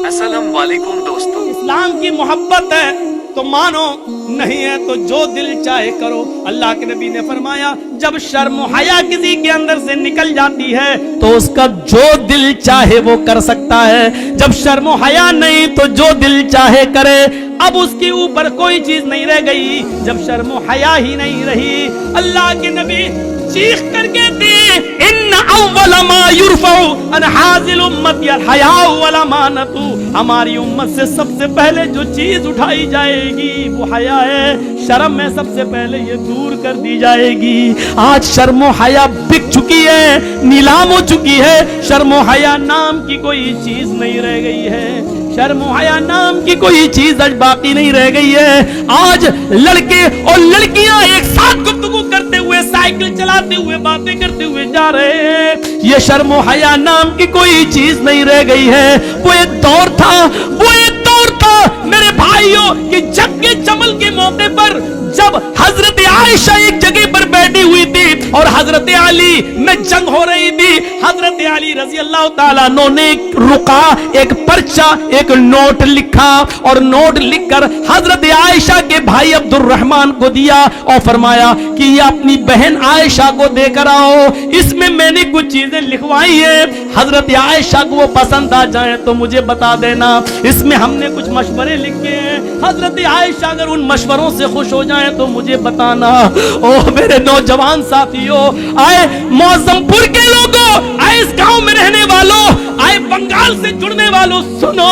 अस्सलाम वालेकुम दोस्तों। इस्लाम की मोहब्बत है तो मानो, नहीं है तो जो दिल चाहे करो। अल्लाह के नबी ने फरमाया जब शर्म हया किसी के अंदर से निकल जाती है तो उसका जो दिल चाहे वो कर सकता है। जब शर्म हया नहीं तो जो दिल चाहे करे। अब उसके ऊपर कोई चीज नहीं रह गई जब शर्म हया ही नहीं रही। अल्लाह के नबी चीख करके दी इन अव्वल मा युरफउ अन हाजिल उम्मत अल हया वल अमानतु। हमारी उम्मत से सबसे पहले जो चीज उठाई जाएगी वो हया है। शर्म में सबसे पहले ये दूर कर दी जाएगी। आज शर्म हया बिक चुकी है, नीलाम हो चुकी है। शर्म हया नाम की कोई चीज नहीं रह गई है। शर्म हया नाम की कोई चीज आज बाकी नहीं रह गई है। आज लड़के और लड़कियां एक साथ गुफ्तगू करते हुए, साइकिल चलाते हुए, बातें करते हुए जा रहे हैं। ये शर्म हया नाम की कोई चीज नहीं रह गई है। वो एक दौर था, वो एक दौर था मेरे भाइयों कि जग के जमल के मौके पर जब हजरत आयशा एक जगह पर बैठी हुई थी और हजरत अली में जंग हो रही थी। हजरत अली रजी अल्लाह ताला अन्हु ने रुका, एक पर्चा, एक नोट लिखा और नोट लिखकर हजरत आयशा के भाई अब्दुर्रहमान को दिया और फरमाया कि ये अपनी बहन आयशा को देकर आओ, इसमें मैंने कुछ चीजें लिखवाई है। हजरत आयशा को वो पसंद आ जाए तो मुझे बता देना। इसमें हमने कुछ मशवरे लिखे हैं, हजरत आयशा अगर उन मशवरों से खुश हो जाए तो मुझे बताना। ओ मेरे नौजवान साथियों, आए मौजमपुर के लोगों, आए इस गांव में रहने वालों, आए बंगाल से जुड़ने वालों, सुनो।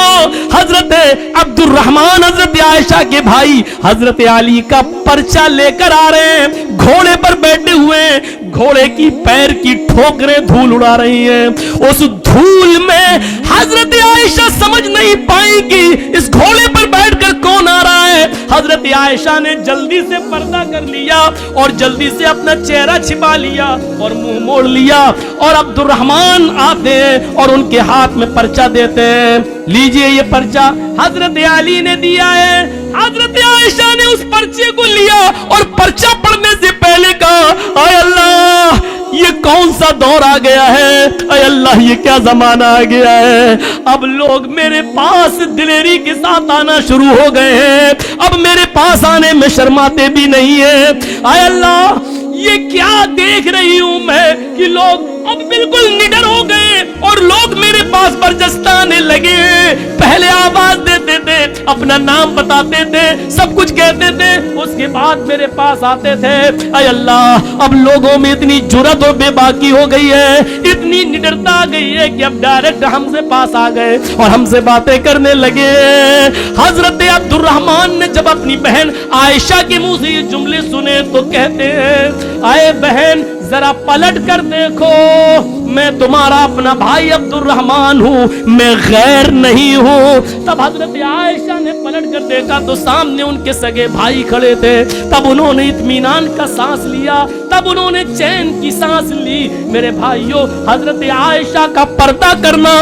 हजरत अब्दुर्रहमान हजरत आयशा के भाई हजरत अली का पर्चा लेकर आ रहे हैं, घोड़े पर बैठे हुए हैं। घोड़े की पैर की ठोकरें धूल उड़ा रही हैं। उस धूल में हजरत आयशा समझ नहीं पाएगी इस घोड़े पर बैठकर कौन आ रहा है। हजरत आयशा ने जल्दी से पर्दा कर लिया और जल्दी से अपना चेहरा छिपा लिया और मुंह मोड़ लिया। और अब्दुर्रहमान आते हैं और उनके हाथ में पर्चा देते हैं, लीजिए ये पर्चा हजरत अली ने दिया है। हजरत आयशा ने उस पर्चे को लिया और पर्चा पढ़ने से पहले कहा, आय अल्लाह ये कौन सा दौर आ गया है, आय अल्लाह ये क्या जमाना आ गया है। अब लोग मेरे पास दिलेरी के साथ आना शुरू हो गए हैं, अब मेरे पास आने में शर्माते भी नहीं है। आय अल्लाह ये क्या देख रही हूं मैं कि लोग अब बिल्कुल निडर हो गए और लोग मेरे पास बरजस्ताने लगे। पहले आवाज देते थे, अपना नाम बताते थे, सब कुछ कहते थे, उसके बाद मेरे पास आते थे। अय अल्लाह अब लोगों में इतनी जुर्रत और बेबाकी हो गई है, इतनी निडरता आ गई है कि अब डायरेक्ट हमसे पास आ गए और हमसे बातें करने लगे। हजरत अब्दुर्रहमान ने जब अपनी बहन आयशा के मुंह से ये जुमले सुने तो कहते हैं, आए बहन जरा पलट कर देखो, मैं तुम्हारा अपना भाई अब्दुर्रहमान हूँ, मैं गैर नहीं हूँ। तब हजरत आयशा ने पलट कर देखा तो सामने उनके सगे भाई खड़े थे। तब उन्होंने इत्मीनान का सांस लिया, तब उन्होंने चैन की सांस ली। मेरे भाइयों, हजरत आयशा का पर्दा करना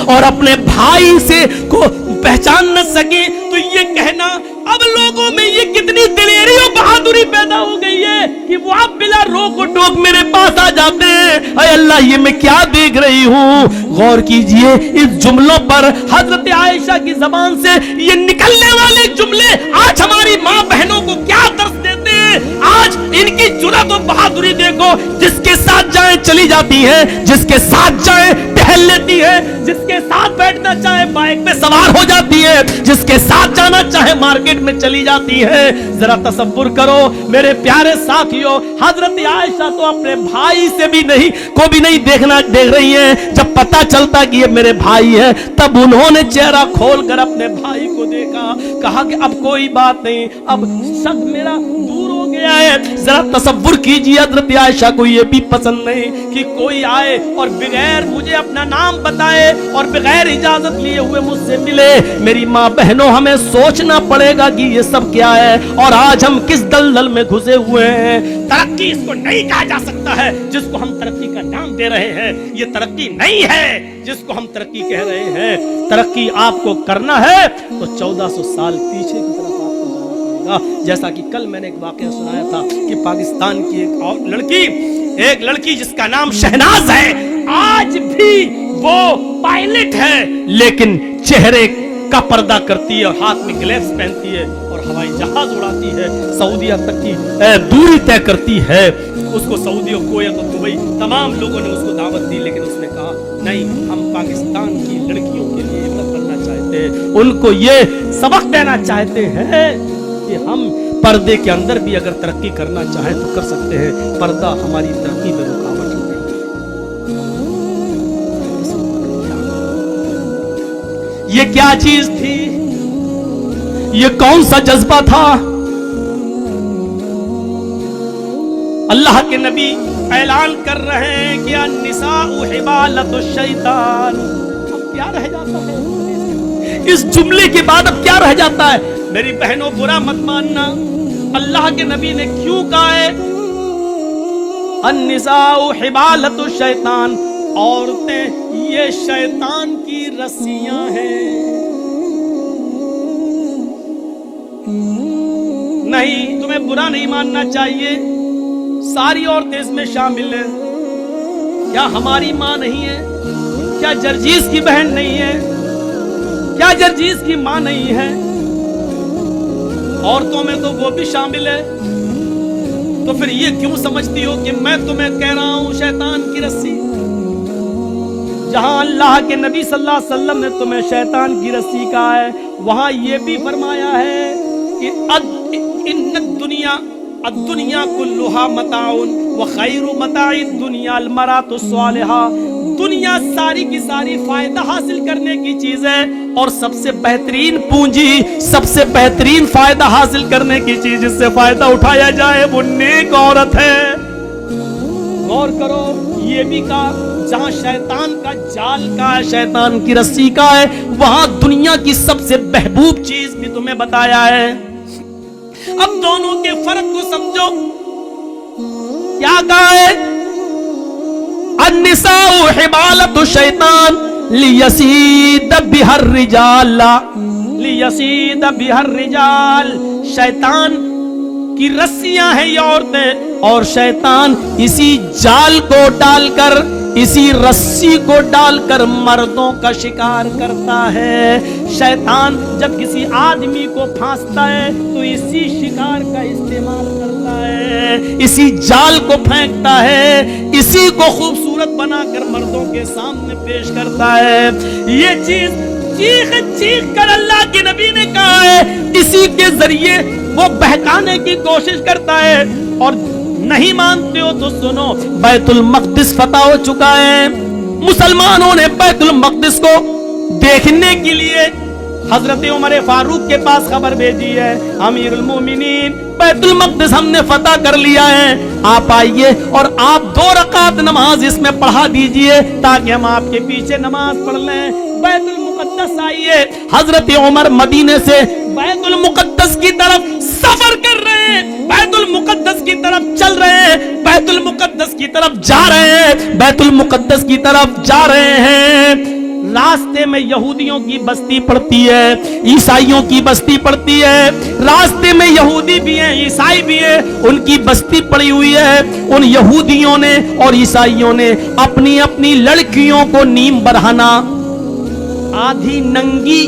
और अपने भाई से को पहचान न सके तो ये कहना, अब लोगों में ये कितनी दिलेरी और बहादुरी पैदा हो गई है कि वो आप बिला रोक टोक मेरे पास आ जाते हैं। अय अल्लाह ये मैं क्या देख रही हूँ। गौर कीजिए इस जुमलों पर, हजरत आयशा की जबान से ये निकलने वाले जुमले आज हमारी माँ बहनों को क्या दर्श देते हैं। आज इनकी जुर्रत और बहादुरी देखो, जिसके साथ जाए चली जाती है, जिसके साथ जाए टहल लेती है, जिसके साथ बैठना चाहे बाइक पे सवार हो जाती है, जिसके साथ जाना चाहे मार्केट में चली जाती है। जरा तसव्वुर करो मेरे प्यारे साथियों, हजरत आयशा तो अपने भाई से भी नहीं को भी नहीं देख रही है। जब पता चलता कि ये मेरे भाई है तब उन्होंने चेहरा खोलकर अपने भाई को देखा, कहा कि अब कोई बात नहीं, अब शक मेरा दूर हो गया है। जरा तसव्वुर कीजिए हजरत आयशा को ये भी पसंद नहीं कि कोई आए और बगैर मुझे अपना नाम बताए और बगैर इजाजत लिए हुए मुझसे मिले। मेरी माँ बहनों, हमें सोचना पड़ेगा कि ये सब क्या है और आज हम किस दलदल में घुसे हुए हैं। तरक्की इसको नहीं कहा जा सकता है जिसको हम तरक्की का नाम दे रहे हैं। ये तरक्की नहीं है जिसको हम तरक्की कह रहे हैं। तरक्की आपको करना है तो 1400 साल पीछे की तरफ आपको जाना पड़ेगा। जैसा कि कल मैंने एक वाकया सुनाया था कि पाकिस्तान की एक लड़की जिसका नाम शहनाज है, आज भी वो पायलट है, लेकिन चेहरे का पर्दा करती है और हाथ में ग्लव्स पहनती है और हवाई जहाज उड़ाती है, सऊदीया तक की दूरी तय करती है। उसको सऊदी, कुवैत और दुबई तमाम लोगों ने उसको दावत दी, लेकिन उसने कहा नहीं, हम पाकिस्तान की लड़कियों के लिए इबादत करना चाहते हैं, उनको ये सबक देना चाहते हैं कि हम पर्दे के अंदर भी अगर तरक्की करना चाहें तो कर सकते हैं, पर्दा हमारी तरक्की में रुकावट नहीं है। ये क्या चीज थी? ये कौन सा जज्बा था? अल्लाह के नबी ऐलान कर रहे हैं कि अन्निसाउ हिबालतुश शैतान। अब क्या रह जाता है इस जुमले के बाद? अब क्या रह जाता है? मेरी बहनों, बुरा मत मानना, अल्लाह के नबी ने क्यों कहा है अन्निसाउ हिबालतुश शैतान? औरतें ये शैतान की रस्सियां हैं। नहीं, तुम्हें बुरा नहीं मानना चाहिए, सारी औरतें इसमें शामिल हैं। क्या हमारी माँ नहीं है? क्या जर्जीस की बहन नहीं है? क्या जर्जीस की माँ नहीं है? औरतों में तो वो भी शामिल है। तो फिर ये क्यों समझती हो कि मैं तुम्हें कह रहा हूं शैतान की रस्सी? जहां अल्लाह के नबी सल्लल्लाहु अलैहि वसल्लम ने तुम्हें शैतान की रस्सी कहा है, वहां ये भी फरमाया है कि दुनिया कुल्लुहा मताउन व खैरु मताइद दुनिया अल मरातु स्वालिहा। दुनिया सारी की सारी फायदा हासिल करने की चीज है और सबसे बेहतरीन पूंजी, सबसे बेहतरीन फायदा हासिल करने की चीज, जिससे फायदा उठाया जाए, वो नेक औरत है। गौर करो, ये भी कहा जहां शैतान का जाल का है, शैतान की रस्सी का है, वहां दुनिया की सबसे महबूब चीज भी तुम्हें बताया है। अब दोनों के फर्क को समझो। क्या कहा है? अन्निसाउ हिबालतुश शैतान लियसीद बिहर रिजाल। शैतान की रस्सियां हैं ये औरतें, और शैतान इसी जाल को डालकर, इसी रस्सी को डालकर मर्दों का शिकार करता है। शैतान जब किसी आदमी को फांसता है तो इसी शिकार का इस्तेमाल करता है, इसी जाल को फेंकता है, इसी को खूबसूरत बनाकर मर्दों के सामने पेश करता है। ये चीज चीख चीख कर अल्लाह के नबी ने कहा है, इसी के जरिए वो बहकाने की कोशिश करता है। और नहीं मानते हो तो सुनो, बैतुल मक़दिस फतह हो चुका है। मुसलमानों ने बैतुल मक़दिस को देखने के लिए हजरत उमर फारूक के पास खबर भेजी है, अमीरुल मोमिनीन बैतुल मक़दिस हमने फतह कर लिया है, आप आइए और आप 2 रकात नमाज इसमें पढ़ा दीजिए ताकि हम आपके पीछे नमाज पढ़ लें। बैतुल मुक़द्दस आइए। हजरत उमर मदीने से बैतुल मुक़द्दस की तरफ सफर कर रहे हैं, बैतुल मुक़द्दस की तरफ चल रहे हैं, बैतुल मुक़द्दस की तरफ जा रहे हैं, बैतुल मुक़द्दस की तरफ जा रहे हैं। रास्ते में यहूदियों की बस्ती पड़ती है, ईसाइयों की बस्ती पड़ती है। रास्ते में यहूदी भी हैं, ईसाई भी हैं, उनकी बस्ती पड़ी हुई है। उन यहूदियों ने और ईसाइयों ने अपनी अपनी लड़कियों को नीम बढ़ाना, आधी नंगी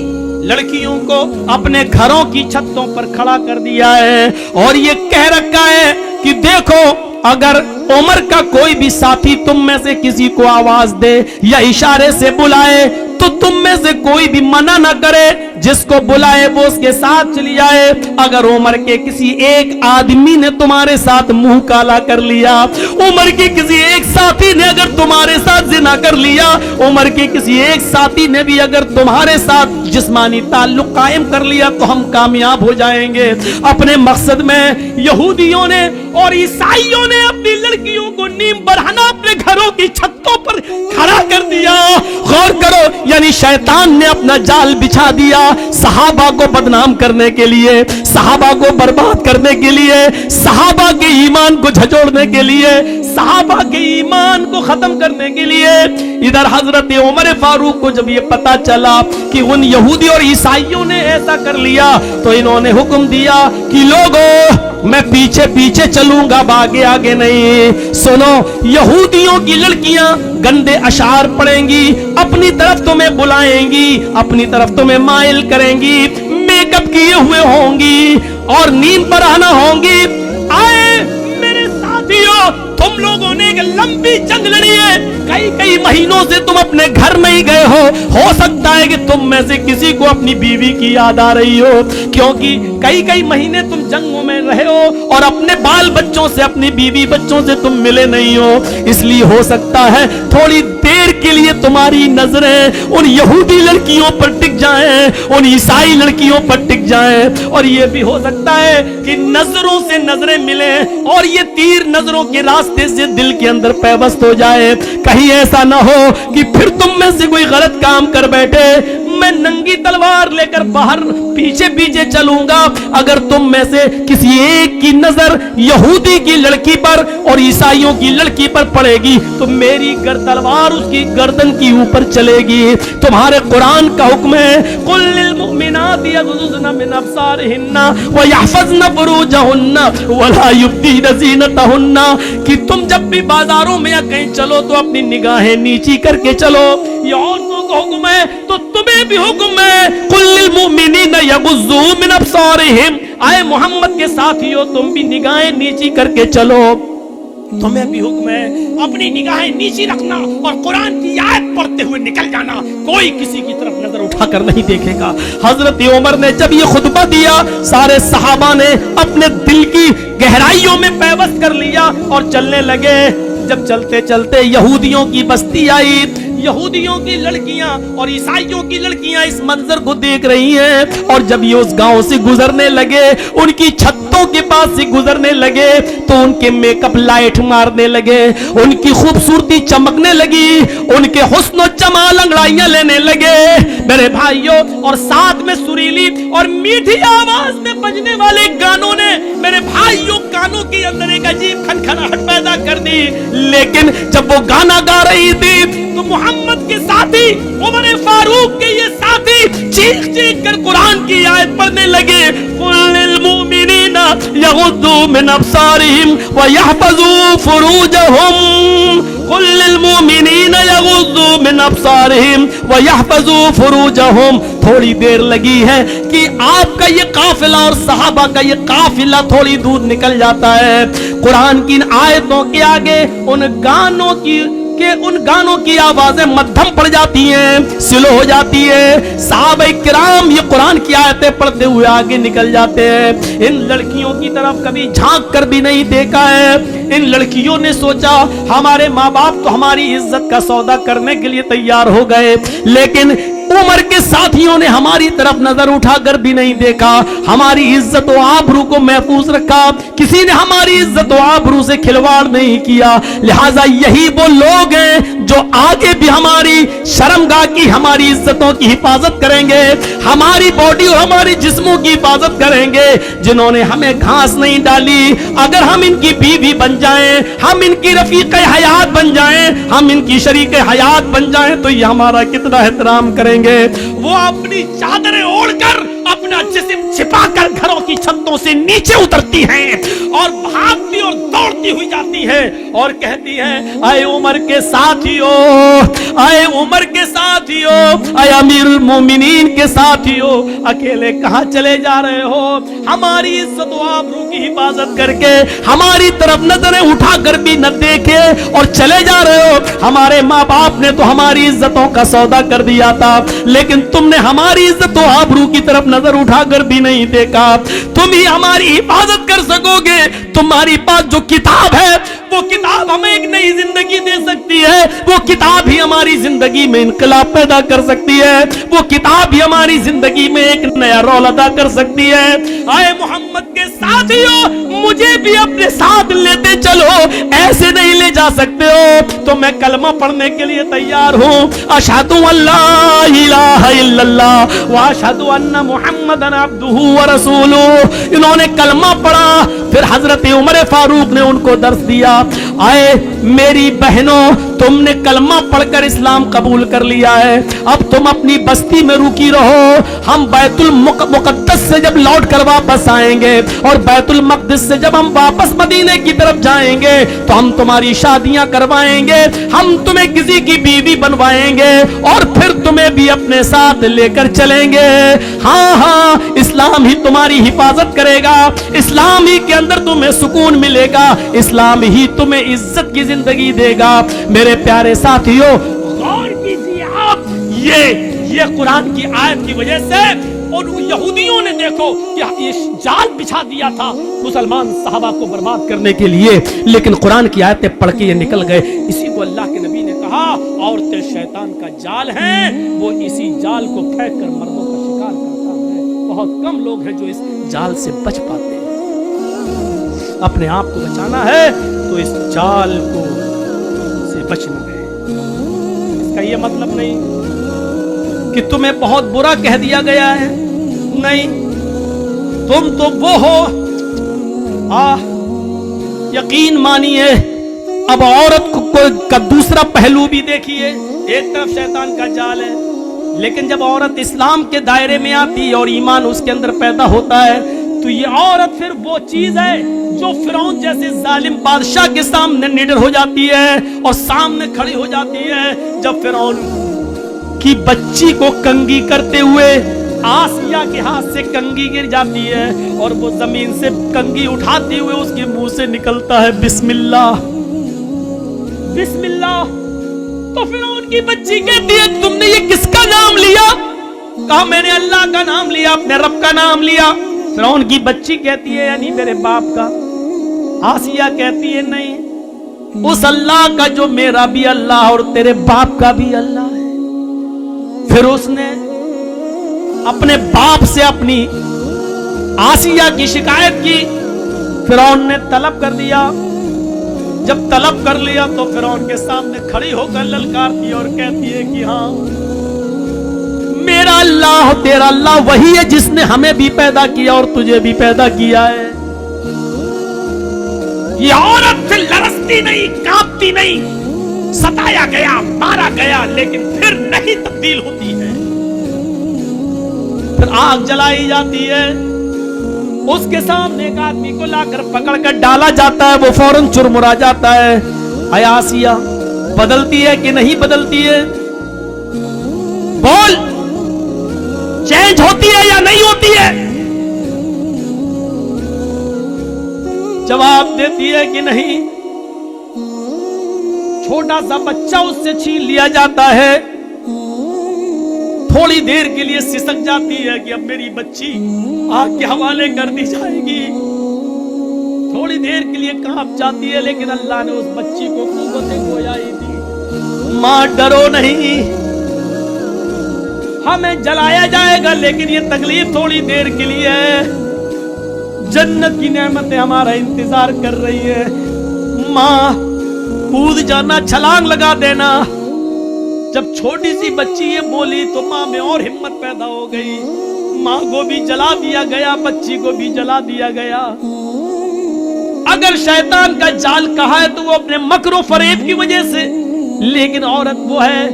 लड़कियों को अपने घरों की छतों पर खड़ा कर दिया है और ये कह रखा है कि देखो, अगर उमर का कोई भी साथी तुम में से किसी को आवाज दे या इशारे से बुलाए तो तुम में से कोई भी मना ना करे, जिसको बुलाए वो उसके साथ चली जाए। अगर उमर के किसी एक आदमी ने तुम्हारे साथ मुंह काला कर लिया, उमर के किसी एक साथी ने अगर तुम्हारे साथ जिना कर लिया, उमर के किसी एक साथी ने भी अगर तुम्हारे साथ जिस्मानी ताल्लुक कायम कर लिया तो हम कामयाब हो जाएंगे अपने मकसद में। यहूदियों ने और ईसाइयों ने अपनी लड़कियों को नीम बढ़ाना अपने घरों की छतों पर खड़ा कर दिया। गौर करो, यानी शैतान ने अपना जाल बिछा दिया सहाबा को बदनाम करने के लिए, सहाबा को बर्बाद करने के लिए, सहाबा के ईमान को झचोड़ने के लिए, सहाबा के ईमान को खत्म करने के लिए। इधर हजरत उमर फारूक को जब ये पता चला कि उन यहूदी और ईसाइयों ने ऐसा कर लिया तो इन्होंने हुक्म दिया कि लोगों मैं पीछे पीछे चलूंगा, आगे आगे नहीं। सुनो, यहूदियों की लड़कियां गंदे अशार पढ़ेंगी, अपनी तरफ तुम्हें बुलाएंगी, अपनी तरफ तुम्हें माइल करेंगी, मेकअप किए हुए होंगी और नींद पर आना होंगी। आए मेरे साथियों, तुम लोगों ने एक लंबी जंग लड़ी है, कई कई महीनों से तुम अपने घर नहीं गए हो सकता है कि तुम में से किसी को अपनी बीवी की याद आ रही हो, क्योंकि कई कई महीने तुम जंगों में रहे हो और अपने बाल बच्चों से, अपनी बीवी बच्चों से तुम मिले नहीं हो। इसलिए हो सकता है थोड़ी देर के लिए तुम्हारी नजरें उन यहूदी लड़कियों पर टिक जाएं, उन ईसाई लड़कियों पर टिक जाएं, और यह भी हो सकता है कि नजरों से नजरें मिले और ये तीर नजरों के रास्ते से दिल के अंदर पैबस्त हो जाए। कहीं ऐसा ना हो कि फिर तुम में से कोई गलत काम कर बैठे। मैं नंगी तलवार लेकर बाहर पीछे पीछे चलूंगा, अगर तुम में से किसी एक की नजर यहूदी की लड़की पर और ईसाइयों की लड़की पर पड़ेगी तो मेरी तलवार उसकी गर्दन की ऊपर चलेगी। तुम्हारे कुरान का हुक्म है, कुल लिल मुमिनाति यग़ज़ुज़्ना मिन अब्सारिहिन्ना व यहफ़ज़्ना फ़ुरूजहुन्ना व ला युब्दीना ज़ीनतहुन्ना, कि तुम जब भी बाजारों में या कहीं चलो तो अपनी निगाहें नीची करके चलो। ये औरतों को हुक्म है तो तुम्हें भी हुक्म है, कुल लिल मुमिनीना यग़ुज़्ज़ू मिन अब्सारिहिम। आए मोहम्मद के साथियों, तुम भी निगाहें नीची करके चलो। तुम्हें भी हुक्म है अपनी निगाहें नीची रखना और कुरान की आयत पढ़ते हुए निकल जाना, कोई किसी की तरफ नजर उठाकर नहीं देखेगा। हजरत उमर ने जब ये खुतबा दिया, सारे सहाबा ने अपने दिल की गहराइयों में पैबस्त कर लिया और चलने लगे। जब चलते चलते यहूदियों की बस्ती आई, यहूदियों की लड़कियां और ईसाइयों की लड़कियां इस मंजर को देख रही हैं, और जब ये उस गांव से गुजरने लगे, उनकी छतों के पास से गुजरने लगे तो उनके मेकअप लाइट मारने लगे, उनकी खूबसूरती चमकने लगी, उनके हुस्न जमाल अंगड़ाइयां लेने लगे मेरे भाइयों। और साथ में सुरीली और मीठी आवाज में बजने वाले गानों ने मेरे भाइयों कानों के अंदर एक अजीब खनखनाहट पैदा कर दी। लेकिन जब वो गाना गा रही थी तो मोहम्मद के साथी उमर फारूक के ये साथी चीख चीख कर कुरान की आयत पढ़ने लगे, कुल्लिल मुमिनीना यग़ुद्दू मिन अब्सारिहिम व यहफ़ज़ू फ़ुरूजहुम, कुल्लिल मुमिनीना यग़ुद्दू मिन अब्सारिहिम व यहफ़ज़ू फ़ुरूजहुम। थोड़ी देर लगी है कि आपका ये काफिला और सहाबा का ये काफिला थोड़ी दूर निकल जाता है। कुरान की इन आयतों के आगे उन गानों की आवाजें मध्यम पड़ जाती हैं, स्लो हो जाती है। सहाबा किराम ये कुरान की आयतें पढ़ते हुए आगे निकल जाते हैं। इन लड़कियों की तरफ कभी झांक कर भी नहीं देखा है। इन लड़कियों ने सोचा हमारे माँ बाप तो हमारी इज्जत का सौदा करने के लिए तैयार हो गए, लेकिन उमर के साथियों ने हमारी तरफ नजर उठाकर भी नहीं देखा, हमारी इज्जत और आबरू को महफूज रखा, किसी ने हमारी इज्जत और आबरू से खिलवाड़ नहीं किया। लिहाजा यही वो लोग हैं जो आगे भी हमारी शर्मगाह की, हमारी इज्जतों की हिफाजत करेंगे, हमारी बॉडी और हमारे जिस्मों की हिफाजत करेंगे, जिन्होंने हमें घास नहीं डाली। अगर हम इनकी बीवी बन जाएं, हम इनकी रफीक हयात बन जाएं, हम इनकी शरीक हयात बन जाएं तो ये हमारा कितना एहतराम करेंगे। वो अपनी चादरें ओढ़कर अपना जिस्म छिपाकर घरों की छतों से नीचे उतरती हैं और भागती और दौड़ती हुई जाती है और कहती है, आए उमर के साथियों, आए उमर के साथियों, आए अमीरुल मोमिनीन के साथियों, अकेले कहां चले जा रहे हो? हमारी इज्जत व आबरू की हिफाजत करके हमारी तरफ नजरें उठाकर भी न देखे और चले जा रहे हो। हमारे माँ बाप ने तो हमारी इज्जतों का सौदा कर दिया था, लेकिन तुमने हमारी इज्जत व आबरू की तरफ नजर उठाकर भी नहीं देखा। तुम ही हमारी हिफाजत कर सकोगे। तुम्हारी पास जो किताब है वो किताब हमें एक नई जिंदगी दे सकती है, वो किताब ही हमारी जिंदगी में इनकलाब पैदा कर सकती है, वो किताब ही हमारी जिंदगी में एक नया रोल अदा कर सकती है। आए मोहम्मद के साथियों, मुझे भी अपने साथ लेते चलो, ऐसे नहीं ले जा सकते हो तो मैं कलमा पढ़ने के लिए तैयार हूँ। अशहदु अल्ला इलाहा इल्लल्लाह व अशहदु अन्ना मुहम्मदन अब्दुहु व रसूलुहु। इन्होंने कलमा पढ़ा, फिर हजरत उमर फारूक ने उनको दर्स दिया। आए मेरी बहनों, तुमने कलमा पढ़कर इस्लाम कबूल कर लिया है, अब तुम अपनी बस्ती में रुकी रहो। हम बैतुल मुकद्दस से जब लौट कर वापस आएंगे और اور بیت المقدس سے جب ہم واپس مدینے کی طرف جائیں گے تو ہم تمہاری شادیاں کروائیں گے, ہم تمہیں کسی کی بیوی بنوائیں گے اور پھر تمہیں بھی اپنے ساتھ لے کر چلیں گے. ہاں ہاں, اسلام ہی تمہاری حفاظت کرے گا, اسلام ہی کے اندر تمہیں سکون ملے گا, اسلام ہی تمہیں عزت کی زندگی دے گا. میرے پیارے ساتھیوں, غور کیجیے آپ, یہ قرآن کی آیت کی وجہ سے اور یہودیوں نے دیکھو کہ یہ جال بچھا دیا تھا مسلمان صحابہ کو برباد کرنے کے لیے, لیکن قرآن کی آیتیں پڑھ کے یہ نکل گئے. اسی کو اللہ کے نبی نے کہا عورتیں شیطان کا جال ہیں, وہ اسی جال کو پھینک کر مردوں کا شکار کرتا ہے. بہت کم لوگ ہیں جو اس جال سے بچ پاتے ہیں. اپنے آپ کو بچانا ہے تو اس جال کو سے بچنا ہے. اس کا یہ مطلب نہیں کہ تمہیں بہت برا کہہ دیا گیا ہے, نہیں, تم تو وہ ہو. یقین مانیے, اب عورت کا دوسرا پہلو بھی دیکھیے. ایک طرف شیطان کا جال ہے, لیکن جب عورت اسلام کے دائرے میں آتی اور ایمان اس کے اندر پیدا ہوتا ہے تو یہ عورت پھر وہ چیز ہے جو فرعون جیسے ظالم بادشاہ کے سامنے نڈر ہو جاتی ہے اور سامنے کھڑی ہو جاتی ہے. جب فرعون کی بچی کو کنگھی کرتے ہوئے آسیہ کے ہاتھ سے کنگھی گر جاتی ہے اور وہ زمین سے کنگھی اٹھاتے ہوئے اس کے منہ سے نکلتا ہے بسم اللہ, بسم اللہ, تو فرعون کی بچی کہتی ہے تم نے یہ کس کا نام لیا؟ کہا میں نے اللہ کا نام لیا, اپنے رب کا نام لیا. فرعون کی بچی کہتی ہے یعنی میرے باپ کا. آسیہ کہتی ہے نہیں, اس اللہ کا جو میرا بھی اللہ اور تیرے باپ کا بھی اللہ ہے. پھر اس نے اپنے باپ سے اپنی آسیہ کی شکایت کی. فرعون نے طلب کر دیا. جب طلب کر لیا تو فرعون کے سامنے کھڑی ہو کر للکارتی اور کہتی ہے کہ ہاں میرا اللہ تیرا اللہ وہی ہے جس نے ہمیں بھی پیدا کیا اور تجھے بھی پیدا کیا ہے. یہ عورت سے لرزتی نہیں, کانپتی نہیں, ستایا گیا, مارا گیا, لیکن پھر نہیں تبدیل ہوتی ہے. پھر آگ جلائی جاتی ہے, اس کے سامنے ایک آدمی کو لا کر پکڑ کر ڈالا جاتا ہے, وہ فوراً چرمرا جاتا ہے. اے آسیہ, بدلتی ہے کہ نہیں بدلتی ہے؟ بول, چینج ہوتی ہے یا نہیں ہوتی ہے؟ جواب دیتی ہے کہ نہیں. چھوٹا سا بچہ اس سے چھین لیا جاتا ہے, تھوڑی دیر کے لیے سسک جاتی ہے کہ اب میری بچی آگ کے حوالے کر دی جائے گی. تھوڑی دیر کے لیے کانپ جاتی ہے, لیکن اللہ نے اس بچی کو قوت گویائی دی. ماں ڈرو نہیں, ہمیں جلایا جائے گا لیکن یہ تکلیف تھوڑی دیر کے لیے ہے, جنت کی نعمتیں ہمارا انتظار کر رہی ہے. ماں کود جانا, چھلانگ لگا دینا. جب چھوٹی سی بچی یہ بولی تو ماں میں اور ہمت پیدا ہو گئی. ماں کو بھی جلا دیا گیا, بچی کو بھی جلا دیا گیا. اگر شیطان کا جال کہا ہے تو وہ اپنے مکر و فریب کی وجہ سے, لیکن عورت وہ ہے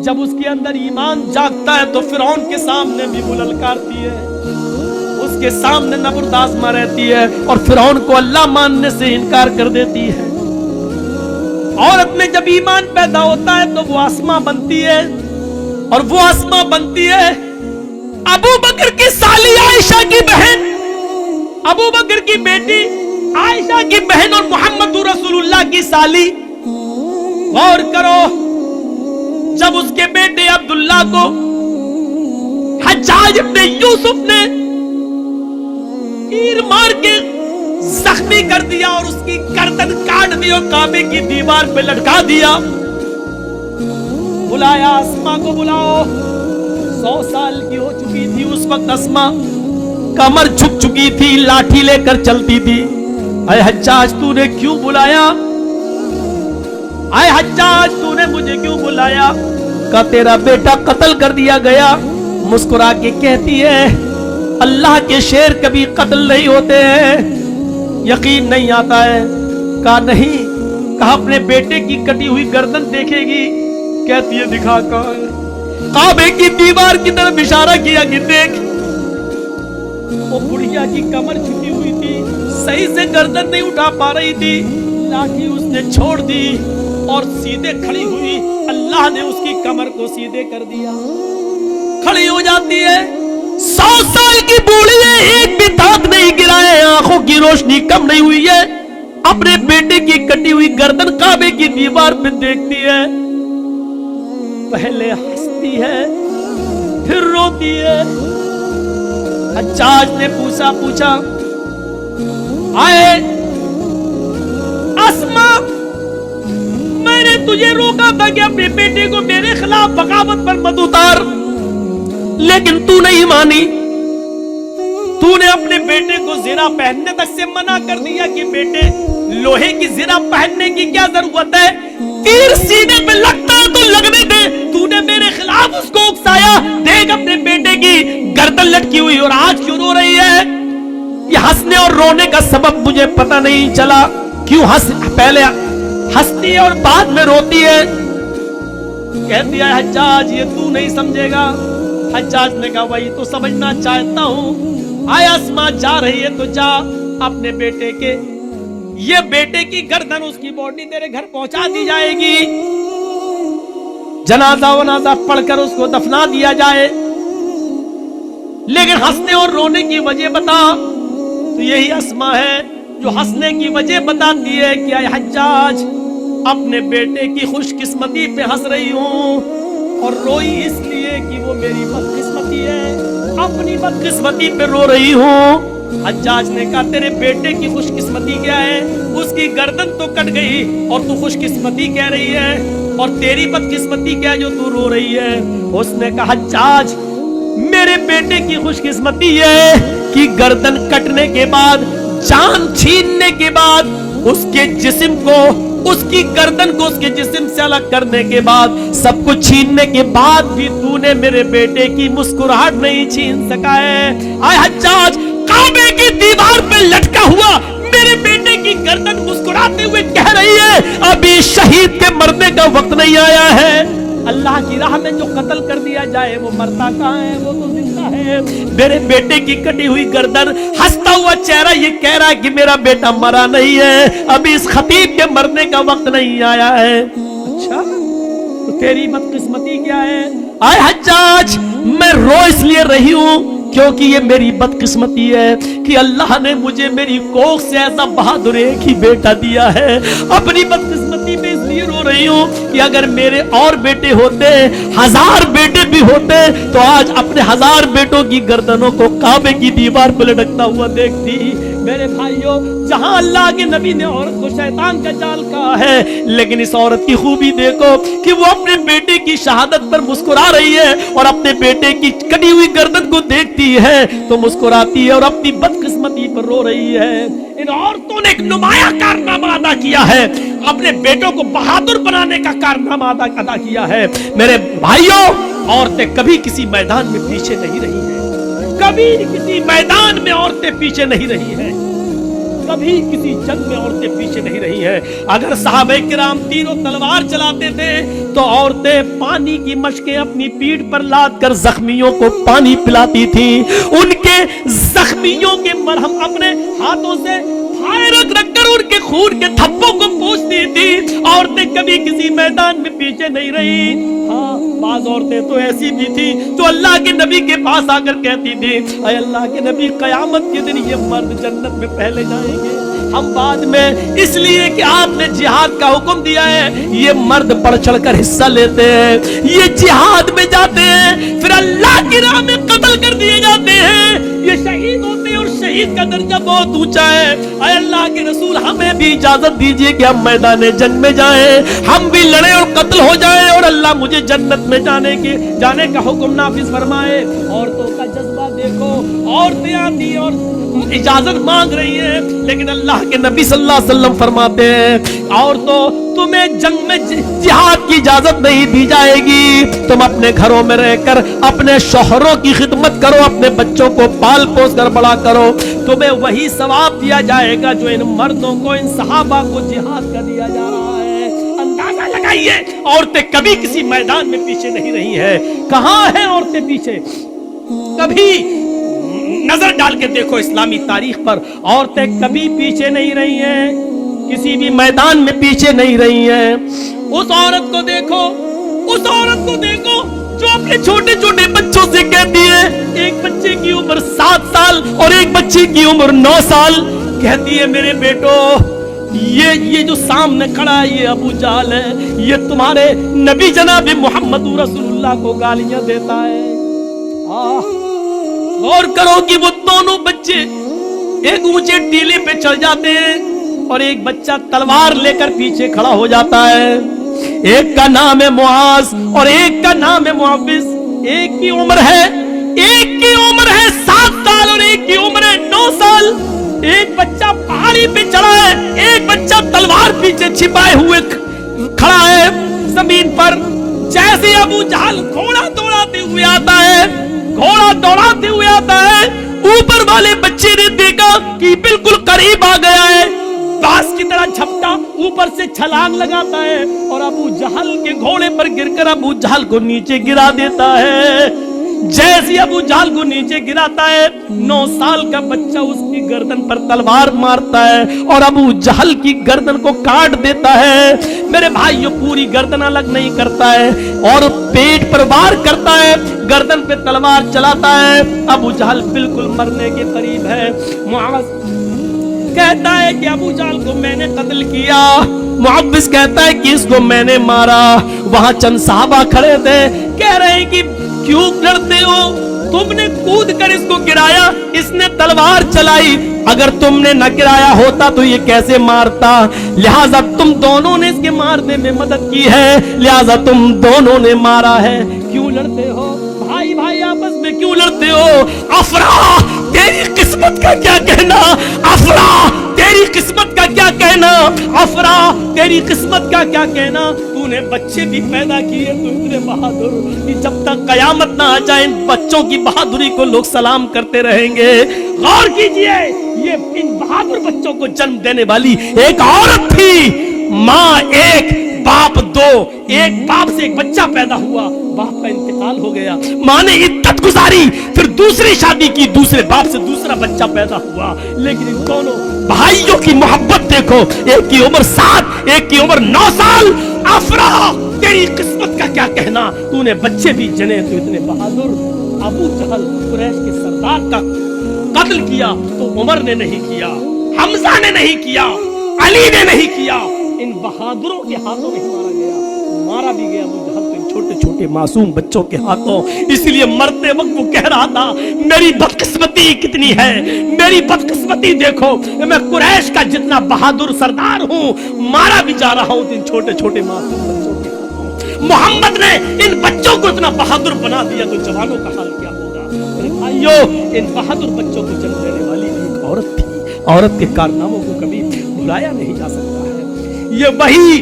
جب اس کے اندر ایمان جاگتا ہے تو فرعون کے سامنے بھی وہ للکارتی ہے, اس کے سامنے نبردآزما رہتی ہے اور فرعون کو اللہ ماننے سے انکار کر دیتی ہے. عورت میں جب ایمان پیدا ہوتا ہے تو وہ آسماں بنتی ہے, اور وہ آسماں بنتی ہے ابو بکر کی سالی عائشہ کی بہن, ابو بکر کی بیٹی عائشہ کی بہن اور محمد رسول اللہ کی سالی. غور کرو, جب اس کے بیٹے عبداللہ کو حجاج ابن یوسف نے تیر مار کے زخمی کر دیا اور اس کی گردن کاٹ دی اور کعبے کی دیوار پہ لٹکا دیا, بلایا اسما کو, بلاؤ. 100 سال کی ہو چکی تھی اس وقت اسما, کمر جھک چکی تھی, لاٹھی لے کر چلتی تھی. اے حجاج تو نے کیوں بلایا؟ اے حجاج تو نے مجھے کیوں بلایا؟ کہ تیرا بیٹا قتل کر دیا گیا. مسکرا کے کہتی ہے اللہ کے شیر کبھی قتل نہیں ہوتے ہیں, یقین نہیں آتا ہے. کہا نہیں. کہا اپنے بیٹے کی کٹی ہوئی گردن دیکھے گی؟ کہتی ہے دکھا کر. کعبے کی دیوار کی طرف اشارہ کیا کہ دیکھ. वो बुढ़िया की कमर झुकी हुई थी, सही से गर्दन नहीं उठा पा रही थी, लाठी उसने छोड़ दी और सीधे खड़ी हुई। अल्लाह ने उसकी कमर को सीधे कर दिया, खड़ी हो जाती है। 100 साल की बूढ़ी है, एक भी दांत नहीं गिरा है, आंखों की रोशनी कम नहीं हुई है, अपने बेटे की कटी हुई गर्दन काबे की दीवार पे देखती है। पहले हंसती है फिर रोती है। हज्जाज ने पूछा आए अस्मा, मैंने तुझे रोका था कि अपने बेटे को मेरे खिलाफ बगावत पर मत उतार, लेकिन तू नहीं मानी। तूने अपने बेटे को ज़िरा पहनने तक से मना कर दिया कि बेटे लोहे की ज़िरा पहनने की क्या जरूरत है, तीर सीने पे लगता है तो लगने दे। तूने मेरे खिलाफ उसको उकसाया, देख अपने बेटे की गर्दन लटकी हुई और आज क्यों रो रही है। ये हंसने और रोने का सबब मुझे पता नहीं चला, क्यों पहले हंसती है और बाद में रोती है। कहती है हज्जाज ये तू नहीं समझेगा। हज्जाज ने कहा वही तो समझना चाहता हूं। आय अस्मा जा रही है तो जा, अपने बेटे के ये बेटे की गर्दन उसकी बॉडी तेरे घर पहुंचा दी जाएगी, जनाजा वनाजा पढ़कर उसको दफना दिया जाए, लेकिन हंसने और रोने की वजह बता। तो यही अस्मा है जो हंसने की वजह बताती है कि आय हज्जाज अपने बेटे की खुशकिस्मती पे हंस रही हूं और रोई इसलिए कि वो मेरी बदकिस्मती है, अपनी बदकिस्मती पे रो रही हूं। हज्जाज ने कहा तेरे बेटे की खुशकिस्मती क्या है, उसकी गर्दन तो कट गई और तू खुशकिस्मती कह रही है, और तेरी बदकिस्मती क्या है जो तू रो रही है। उसने कहा हज्जाज मेरे बेटे की खुशकिस्मती है कि गर्दन कटने के बाद, जान छीनने के बाद, उसके जिस्म को, उसकी गर्दन को उसके जिस्म से अलग करने के बाद, सब कुछ छीनने के बाद भी तूने मेरे बेटे की मुस्कुराहट नहीं छीन सका है। आय हज्जाज काबे की दीवार पे लटका हुआ मेरे बेटे की गर्दन मुस्कुराते हुए कह रही है अभी शहीद के मरने का वक्त नहीं आया है। अल्लाह की राह में जो कत्ल कर दिया जाए वो मरता कहाँ है, वो तो जिंदा है। मेरे बेटे की कटी हुई गर्दन, हंसता हुआ चेहरा ये कह रहा है कि मेरा बेटा मरा नहीं है, अभी इस खतीब के मरने का वक्त नहीं आया है। अच्छा तो तेरी बदकिस्मती क्या है। आय हज्जाज मैं रो इसलिए रही हूं क्योंकि ये मेरी बदकिस्मती है कि अल्लाह ने मुझे मेरी कोख से ऐसा बहादुर एक ही बेटा दिया है। अपनी बदकिस्मती में इसलिए रो रही हूँ कि अगर मेरे और बेटे होते, 1000 बेटे भी होते, तो आज अपने 1000 बेटों की गर्दनों को काबे की दीवार पर लटकता हुआ देखती। मेरे भाइयों जहां अल्लाह के नबी ने औरत को शैतान का जाल कहा है, लेकिन इस औरत की खूबी देखो कि वो अपने बेटे की शहादत पर मुस्कुरा रही है और अपने बेटे की कटी हुई गर्दन को देखती है तो मुस्कुराती है और अपनी बदकिस्मती पर रो रही है। इन औरतों ने एक नुमाया कारनामा अदा किया है, अपने बेटों को बहादुर बनाने का कारनामा अदा किया है। मेरे भाइयों औरतें कभी किसी मैदान में पीछे नहीं रही है, कभी किसी मैदान में औरतें पीछे नहीं रही हैं, कभी किसी जंग में औरतें पीछे नहीं रही हैं। अगर सहाबे किराम तीरों तलवार चलाते थे तो औरतें पानी की मशकें अपनी पीठ पर लाद कर जख्मियों को पानी पिलाती थी, उनके जख्मियों के मरहम अपने हाथों से रखकर उनके खून के धब्बों को पोंछती थी। औरतें कभी किसी मैदान में पीछे नहीं रही। हाँ बाज औरतें तो ऐसी भी थी जो अल्लाह के नबी के पास आकर कहती थी अय अल्लाह के नबी कयामत के दिन ये मर्द जन्नत में पहले जाएंगे, हम बाद में, इसलिए कि आपने जिहाद का हुक्म दिया है। ये मर्द बढ़ चढ़कर हिस्सा लेते हैं, ये जिहाद में जाते हैं, फिर अल्लाह की राह में कत्ल कर दिए जाते हैं, ये शहीद होते हैं और शहीद का दर्जा बहुत ऊंचा है। अय अल्लाह के रसूल हमें भी इजाजत दीजिए कि हम मैदान जंग में जाएं, हम भी लड़े और कत्ल हो जाएं और अल्लाह मुझे जन्नत में जाने का हुक्म नाफिज फरमाए। औरतों का जज्बा देखो, औरतें आती और इजाजत मांग रही है, लेकिन अल्लाह के नबी सल्लल्लाहु अलैहि वसल्लम फरमाते हैं औरतों तुम्हें जंग में जिहाद की इजाजत नहीं दी जाएगी, तुम अपने घरों में रहकर अपने शौहरों की खिदमत करो, अपने बच्चों को पाल पोस कर बड़ा करो, तुम्हें वही सवाब दिया जाएगा जो इन मर्दों को, इन सहाबा को जिहाद का दिया जा रहा है। अंदाजा लगाइए औरतें कभी किसी मैदान में पीछे नहीं रही है। कहां है औरतें पीछे? कभी नजर डाल के देखो इस्लामी तारीख पर, औरतें कभी पीछे नहीं रही हैं, किसी भी मैदान में पीछे नहीं रही हैं। उस औरत को देखो, उस औरत को देखो जो अपने छोटे छोटे बच्चों से कहती है, एक बच्चे की उम्र 7 साल और एक बच्चे की उम्र 9 साल, कहती है मेरे बेटो ये जो सामने खड़ा है ये अबू जहल है, ये तुम्हारे नबी जनाब मोहम्मद रसूलुल्लाह को गालियां देता है। और करो कि वो दोनों बच्चे एक ऊंचे टीले पे चढ़ जाते हैं और एक बच्चा तलवार लेकर पीछे खड़ा हो जाता है। एक का नाम है मुआज और एक का नाम है मुअव्विस। एक की उम्र है 7 साल और एक की उम्र है 9 साल। एक बच्चा पहाड़ी पे चढ़ा है, एक बच्चा तलवार पीछे छिपाए हुए खड़ा है जमीन पर। जैसे अबू जहल घोड़ा दौड़ाते हुए आता है, घोड़ा दौड़ाते हुए आता है, ऊपर वाले बच्चे ने देखा कि बिल्कुल करीब आ गया है, बांस की तरह झपटा ऊपर से छलांग लगाता है और अबू जहल के घोड़े पर गिरकर अबू जहल को नीचे गिरा देता है। जैसे अबू जहल को नीचे गिराता है, 9 साल का बच्चा उसकी गर्दन पर तलवार मारता है और अबू जहल की गर्दन को काट देता है। मेरे भाइयों, पूरी गर्दन अलग नहीं करता है और पेट पर वार करता है, गर्दन पे तलवार चलाता है। अबू जहल बिल्कुल मरने के करीब है। मुआज कहता है कि अबू जहल को मैंने कत्ल किया, मुअव्विस कहता है कि इसको मैंने मारा। वहां चंद साहबा खड़े थे, कह रहे हैं कि क्यों डरते हो, तुमने कूद कर इसको गिराया, इसने तलवार चलाई, अगर तुमने न गिराया होता तो ये कैसे मारता, लिहाजा तुम दोनों ने इसके मारने में मदद की है, लिहाजा तुम दोनों ने मारा है। क्यों लड़ते हो भाई भाई, आपस में क्यों लड़ते हो? अफरा तेरी किस्मत का क्या कहना, अफरा तेरी किस्मत का क्या कहना, अफरा तेरी किस्मत का क्या कहना। तूने बच्चे भी पैदा किए, तू इतने बहादुर कि जब तक कयामत ना आ जाए इन बच्चों की बहादुरी को लोग सलाम करते रहेंगे। गौर कीजिए, ये इन बहादुर बच्चों को जन्म देने वाली एक औरत थी। माँ एक, बाप दो, एक बाप से एक बच्चा पैदा हुआ, बाप का इंतकाल हो गया, माँ ने इद्दत गुजारी, फिर दूसरी शादी की, दूसरे बाप से दूसरा बच्चा पैदा हुआ। लेकिन इन दोनों भाइयों की मोहब्बत देखो, एक की उम्र 7, एक की उम्र 9 साल। अफरा तेरी किस्मत का क्या कहना, तूने बच्चे भी जने तो इतने बहादुर। अबू जहल कुरैश के सरदार का कत्ल किया तो उमर ने नहीं किया, हमजा ने नहीं किया, अली ने नहीं किया, इन बहादुरों के हाथों में मारा गया। मारा भी गया अबू जहल को छोटे छोटे मासूम बच्चों के हाथों। इसलिए मरते वक्त वो कह रहा था, मेरी बदकिस्मती कितनी है, मेरी बदकिस्मती देखो, मैं कुरैश का जितना बहादुर सरदार हूँ, मारा भी जा रहा हूँ इन छोटे छोटे मासूम बच्चों के हाथों। मोहम्मद ने इन बच्चों को इतना बहादुर बना दिया तो जवानों का हाल क्या होगा। मेरे भाइयों, इन बहादुर बच्चों को जन्म देने वाली एक औरत थी। औरत के कारनामों को कभी भुलाया नहीं जा सकता है। ये वही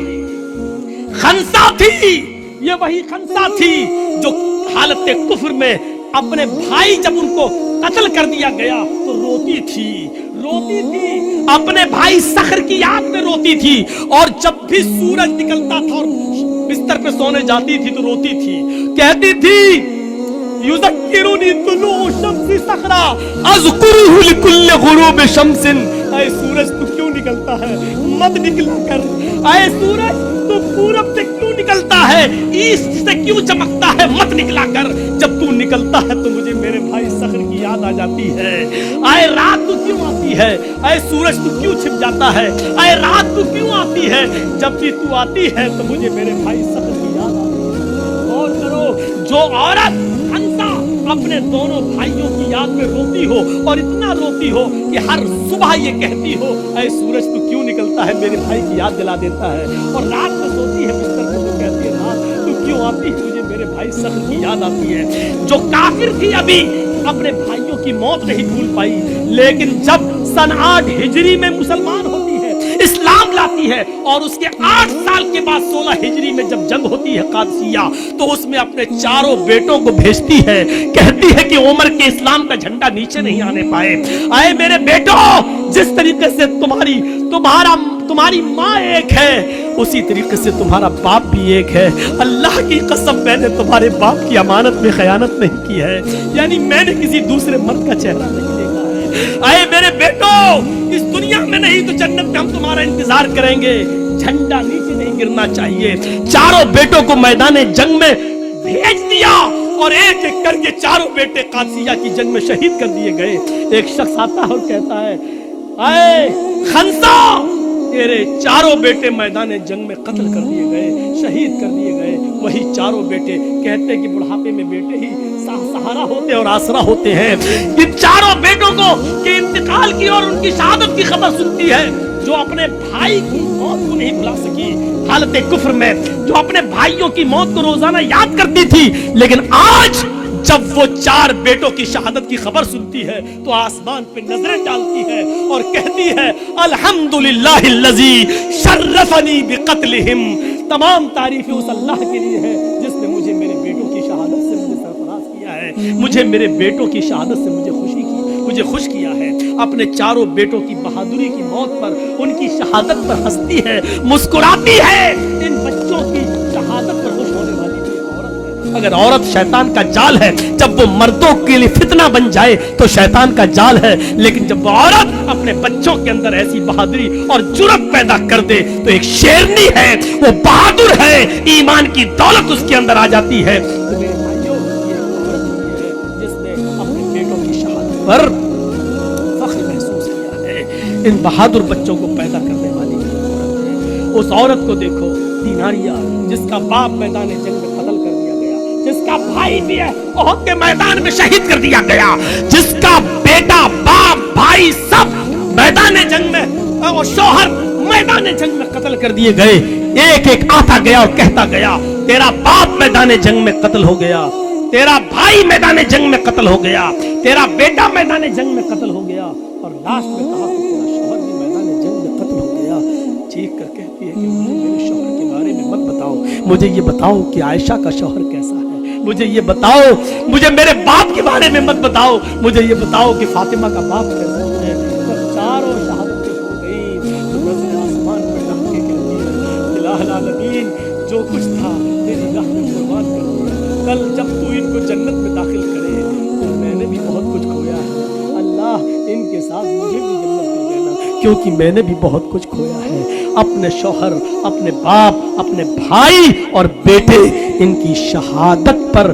खंसा थी, ये वही खंसा थी जो हालत कुफ्र में अपने भाई जब उनको कत्ल कर दिया गया तो रोती थी, अपने भाई सखर की आग में रोती थी। और जब भी सूरज निकलता था और बिस्तर पे सोने जाती थी तो रोती थी, कहती थी युज़क्किरुनी तुलूउ शम्सी सखरा अज़कुरुहु लिकुल्लि गुरूबि शम्सिन। ऐ सूरज तू क्यों निकलता है, मत निकला कर। ऐ सूरज तू पूरब से क्यों निकलता है, ईस्ट से क्यों चमकता है, मत निकला कर। जब तू निकलता है तो मुझे मेरे भाई सखर की याद आ जाती है। ऐ रात तू क्यों आती है, ऐ सूरज तू क्यों छिप जाता है, ऐ रात तू क्यों आती है। जब भी तू आती है तो मुझे मेरे भाई सखर की याद आती है। और करो, जो औरत हंसा अपने दोनों भाइयों की याद में रोती हो और इतना रोती हो कि हर सुबह ये कहती हो, ऐ सूरज तू क्यों निकलता है, मेरे भाई की याद दिला देता है। और रात में सोती है बिस्तर पर तो कहती है, रात तू क्यों आती है, मुझे मेरे भाई सखर की याद आती है। जो काफिर थी अभी अपने भाइयों की मौत नहीं भूल पाई, लेकिन जब सन 8 हिजरी में मुसलमान होती है, इस्लाम इस्लाम लाती है और उसके 8 साल के बाद 16 हिजरी में जब जंग होती है कादसिया, तो उसमें अपने चारों बेटों को भेजती है, कहती है कि उमर के इस्लाम का झंडा नीचे नहीं आने पाए। आए मेरे बेटों, जिस तरीके से तुम्हारी माँ एक है, उसी तरीके से तुम्हारा बाप भी एक है। अल्लाह की कसम, मैंने तुम्हारे बाप की अमानत में खयानत नहीं की है, यानी मैंने किसी दूसरे मर्द का चेहरा नहीं देखा है। आए मेरे बेटों, इस दुनिया में नहीं तो जन्नत में हम तुम्हारा इंतजार करेंगे, झंडा नीचे नहीं गिरना चाहिए। चारों बेटों को मैदान जंग में भेज दिया और एक एक करके चारों बेटे कादसिया की जंग में शहीद कर दिए गए। एक शख्स आता है और कहता है, आए खंसा, तेरे चारों बेटे मैदान जंग में कत्ल कर दिए गए, शहीद कर दिए गए। वही चारों बेटे कहते कि बुढ़ापे में बेटे ही सहारा होते और आसरा होते हैं। इन चारों बेटों को के इंतकाल की और उनकी शहादत की खबर सुनती है, जो अपने भाई की मौत को नहीं भुला सकी हालत कुफ्र में, जो अपने भाइयों की मौत को रोजाना याद करती थी, लेकिन आज जब वो 4 बेटों की शहादत की खबर सुनती है तो आसमान पे नजरें डालती है और कहती है, अल्हम्दुलिल्लाहिल्लज़ी शर्रफनी बिक़त्लिहिम। तमाम तारीफें उस अल्लाह के लिए है जिसने मुझे मेरे बेटों की शहादत से मुझे सरफराज किया है, मुझे मेरे बेटों की शहादत से मुझे खुश किया है। अपने चारों बेटों की बहादुरी की मौत पर, उनकी शहादत पर हंसती है, मुस्कुराती है। इन बच्चों की शहादत पर खुश होने वाली औरत है। अगर औरत शैतान का जाल है, जब वो मर्दों के लिए फितना बन जाए तो शैतान का जाल है, लेकिन जब वो औरत अपने बच्चों के अंदर ऐसी बहादुरी और जुर्रत पैदा कर दे तो एक शेरनी है, वो बहादुर है, ईमान की दौलत उसके अंदर आ जाती है। तो मेरे भाइयों, ये औरत है जिसने अपने बेटों की शहादत पर फख्र महसूस किया है। इन बहादुर बच्चों को पैदा करने वाली औरत है। उस औरत को देखो, दीनारिया, जिसका बाप मैदान जंग में कत्ल कर दिया गया, जिसका भाई भी है ओहद के मैदान में शहीद कर दिया गया, जिसका बेटा, बाप, भाई सब मैदान जंग में और शौहर मैदान जंग में कत्ल कर दिए गए। एक एक आता गया और कहता गया, तेरा बाप मैदान जंग में कत्ल हो गया, तेरा भाई मैदान जंग में कत्ल हो गया, तेरा बेटा मैदान जंग में कत्ल हो गया, और लास्ट में कहा कि तेरा शौहर भी मैदान जंग में कत्ल हो गया। चीख कर कहती है कि मुझे मेरे शौहर के बारे में मत बताओ, मुझे ये बताओ कि आयशा का शौहर कैसा है, मुझे ये बताओ, मुझे मेरे बाप के बारे में मत बताओ, मुझे ये बताओ कि फातिमा का बाप कैसा है। जब चारों शहादतें हो गई तो नज़र आसमान में ढक के कहती है, इलाहुल आलमीन, जो कुछ था तेरी राह में कुर्बान कर दिया, कल जब तू इनको जन्नत में दाखिल करे तो मैंने भी बहुत कुछ खोया है। अल्लाह, इनके साथ मुझे भी जन्नत दे देना, क्योंकि मैंने भी बहुत कुछ खोया है। अपने शौहर, अपने बाप, अपने भाई और बेटे, इनकी शहादत पर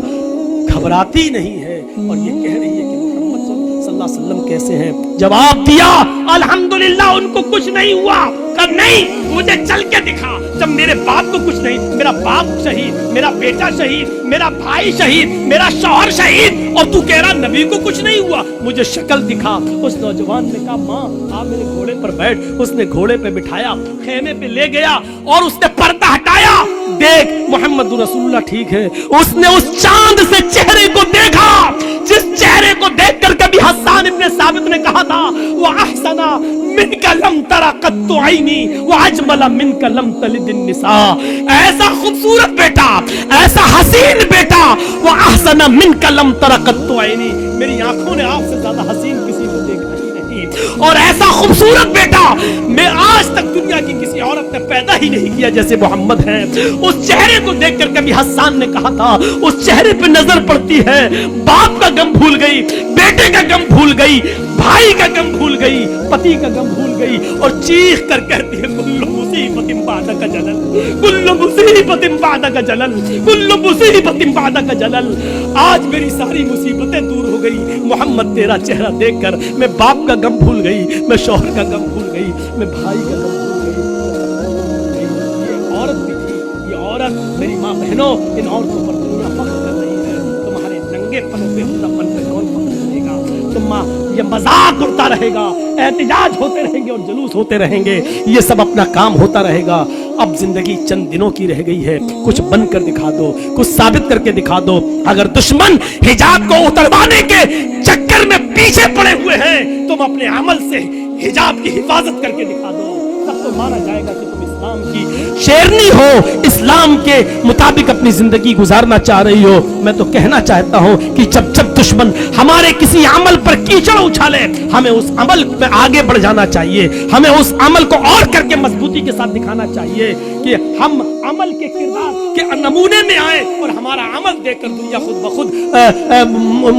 घबराती नहीं है और ये कह रही है कि मोहम्मद सल्लल्लाहु अलैहि वसल्लम कैसे हैं। जवाब दिया, अल्हम्दुलिल्लाह, उनको कुछ नहीं हुआ। कर नहीं, मुझे चल के दिखा। जब मेरे बाप को कुछ नहीं, मेरा बाप शहीद, मेरा बेटा शहीद, मेरा भाई शहीद, मेरा शौहर शहीद, और तू कह रहा नबी को कुछ नहीं हुआ, मुझे शक्ल दिखा। उस नौजवान ने कहा, माँ आप मेरे घोड़े पर बैठ। उसने घोड़े पे बिठाया, खेमे पे ले गया और उसने पर्दा हटाया। देख मोहम्मद रसूलुल्लाह ठीक है। उसने उस चांद से चेहरे को देखा, जिस चेहरे को देखकर कभी हस्सान इब्न साबित ने कहा था, वो अहसना मिनका लम तरा कत्तु ऐनी व अजमला मिनका लम तलिद निसा। ऐसा खूबसूरत बेटा, ऐसा हसीन बेटा, वो अहसना मिनका लम तरा कत्तु ऐनी, मेरी आंखों ने आपसे ज्यादा हसीन किसी को देखा ही नहीं, और ऐसा खूबसूरत बेटा मैं आज तक दुनिया की किसी औरत ने पैदा ही नहीं किया जैसे मोहम्मद है। उस चेहरे को देखकर कभी हस्सान ने कहा था, उस चेहरे पे नजर पड़ती है, बाप का गम भूल गई, बेटे का गम भूल गई, भाई का गम भूल गई, पति का गम भूल गई, और चीख कर कहती है, कुल्लु मुसीबतिन बादका जलल, कुल्लु मुसीबतिन बादका जलल, कुल्लु मुसीबतिन बादका जलल। आज मेरी सारी मुसीबतें दूर हो गई मोहम्मद, तेरा चेहरा देखकर। मैं बाप का गम भूल गई, मैं शौहर का गम भूल गई, मैं भाई का गम भूल गई। ये औरत भी थी, ये औरत, मेरी माँ बहनों, इन औरतों पर दुनिया फख्र कर रही है। तुम्हारे नंगे पनों पे हुक्मन पर कौन फख्र करेगा? ये मजाक उड़ता रहेगा, एहतिजाज होते रहेंगे और जुलूस होते रहेंगे, ये सब अपना काम होता रहेगा। अब जिंदगी चंद दिनों की रह गई है, कुछ बन कर दिखा दो, कुछ साबित करके दिखा दो। अगर दुश्मन हिजाब को उतरवाने के चक्कर में पीछे पड़े हुए हैं, तुम अपने अमल से हिजाब की हिफाजत करके दिखा दो। तो माना जाएगा कि तुम इस्लाम की शेरनी हो, इस्लाम के मुताबिक अपनी जिंदगी गुजारना चाह रही हो। मैं तो कहना चाहता हूं कि जब जब दुश्मन हमारे किसी अमल पर कीचड़ उछाले, हमें उस अमल में आगे बढ़ जाना चाहिए, हमें उस अमल को और करके मजबूती के साथ दिखाना चाहिए कि हम अमल के किरदार के नमूने में आए और हमारा अमल देखकर दुनिया खुद ब खुद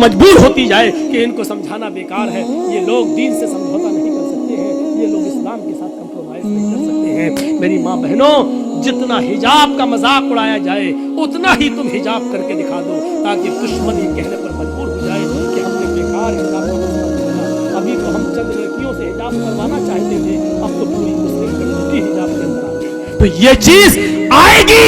मजबूर होती जाए कि इनको समझाना बेकार है, ये लोग दीन से समझौता नहीं कर सकते हैं, ये लोग इस्लाम के साथ कंप्रोमाइज नहीं कर सकते हैं। मेरी माँ बहनों, जितना हिजाब का मजाक उड़ाया जाए उतना ही तुम हिजाब करके दिखा दो, ताकि दुश्मन ये कहने पर मजबूर हो जाए कि हमने बेकार हिजाब का मजाक किया। अभी तो हम चंद लड़कियों से हिजाब करवाना चाहते थे, अब तो पूरी मुस्लिम कम्युनिटी हिजाब के अंदर आ गई। तो ये चीज आएगी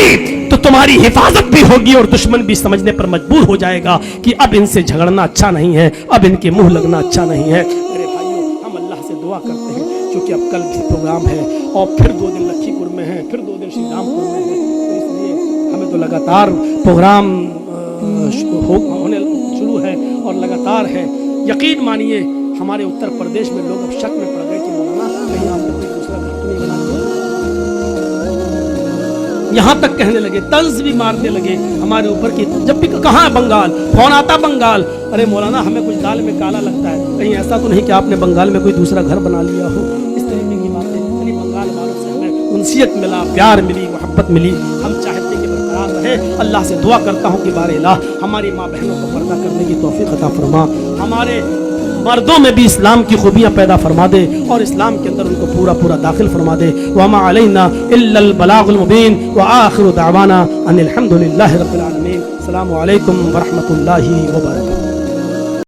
तो तुम्हारी हिफाजत भी होगी और दुश्मन भी समझने पर मजबूर हो जाएगा कि अब इनसे झगड़ना अच्छा नहीं है, अब इनके मुंह लगना अच्छा नहीं है। मेरे भाइयों, हम अल्लाह से दुआ करते हैं, क्योंकि अब कल भी प्रोग्राम है और फिर 2 दिन लखीपुर में है, फिर 2 दिन श्री रामपुर में है, तो इसलिए हमें तो लगातार प्रोग्राम होने शुरू है और लगातार है। यकीन मानिए हमारे उत्तर प्रदेश में लोग अब शक में पड़ गए कि मौलाना कहीं आपने कोई दूसरा घर तो नहीं बना दिया। यहाँ तक कहने लगे, तंज भी मारने लगे हमारे ऊपर कि जब भी कहाँ है बंगाल, फोन आता बंगाल, अरे मौलाना हमें कुछ दाल में काला लगता है, कहीं ऐसा तो नहीं कि आपने बंगाल में कोई दूसरा घर बना लिया हो। इस तरीके की बातें, यानी बंगाल वालों से हमें उनसियत मिला, प्यार मिली, मोहब्बत मिली, हम चाहते हैं कि बरकरार रहे। अल्लाह से दुआ करता हूँ कि बारे इलाह हमारी माँ बहनों को पर्दा करने की तौफीक अता फरमा, हमारे मर्दों में भी इस्लाम की खूबियाँ पैदा फरमा दे और इस्लाम के अंदर उनको पूरा पूरा दाखिल फरमा दे। वमा अलैना इल्लल बलागुल मुबीन व आखिरु दावाना अनिल हम्दुलिल्लाहि रब्बिल आलमीन। अस्सलामु अलैकुम व रहमतुल्लाहि व बरकातुहू।